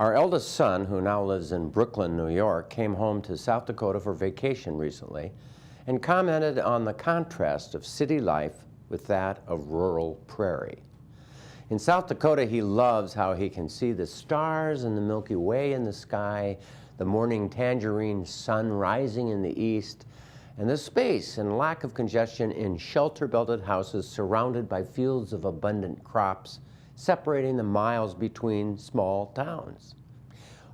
Our eldest son, who now lives in Brooklyn, New York, came home to South Dakota for vacation recently and commented on the contrast of city life with that of rural prairie. In South Dakota, he loves how he can see the stars and the Milky Way in the sky, the morning tangerine sun rising in the east, and the space and lack of congestion in shelter-belted houses surrounded by fields of abundant crops, separating the miles between small towns.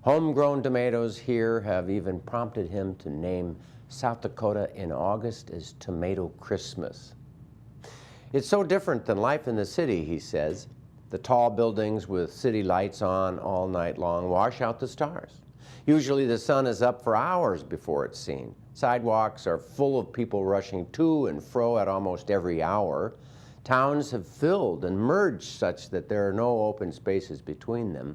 Homegrown tomatoes here have even prompted him to name South Dakota in August as Tomato Christmas. It's so different than life in the city, he says. The tall buildings with city lights on all night long wash out the stars. Usually the sun is up for hours before it's seen. Sidewalks are full of people rushing to and fro at almost every hour. Towns have filled and merged such that there are no open spaces between them.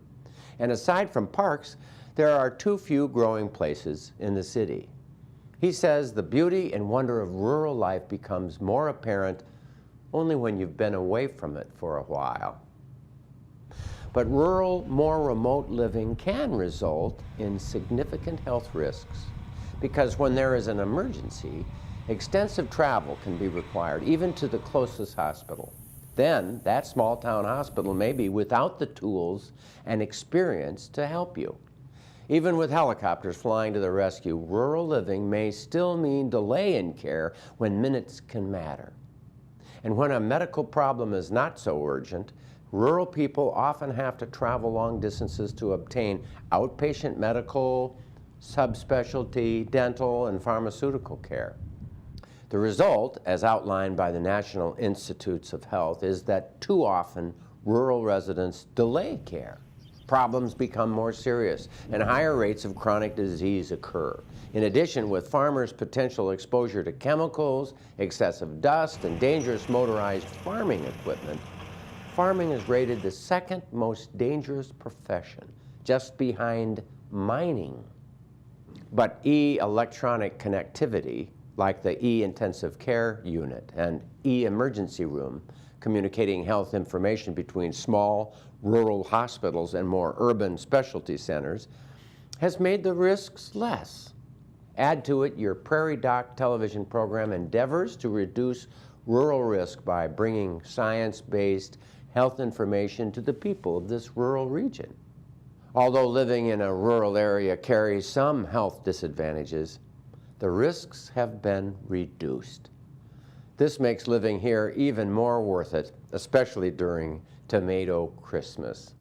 And aside from parks, there are too few growing places in the city. He says the beauty and wonder of rural life becomes more apparent only when you've been away from it for a while. But rural, more remote living can result in significant health risks because when there is an emergency, extensive travel can be required, even to the closest hospital. Then, that small town hospital may be without the tools and experience to help you. Even with helicopters flying to the rescue, rural living may still mean delay in care when minutes can matter. And when a medical problem is not so urgent, rural people often have to travel long distances to obtain outpatient medical, subspecialty, dental, and pharmaceutical care. The result, as outlined by the National Institutes of Health, is that too often rural residents delay care. Problems become more serious, and higher rates of chronic disease occur. In addition, with farmers' potential exposure to chemicals, excessive dust, and dangerous motorized farming equipment, farming is rated the second most dangerous profession, just behind mining. But e-electronic connectivity, like the e-intensive care unit and e-emergency room, communicating health information between small rural hospitals and more urban specialty centers, has made the risks less. Add to it your Prairie Doc television program endeavors to reduce rural risk by bringing science-based health information to the people of this rural region. Although living in a rural area carries some health disadvantages, the risks have been reduced. This makes living here even more worth it, especially during Tomato Christmas.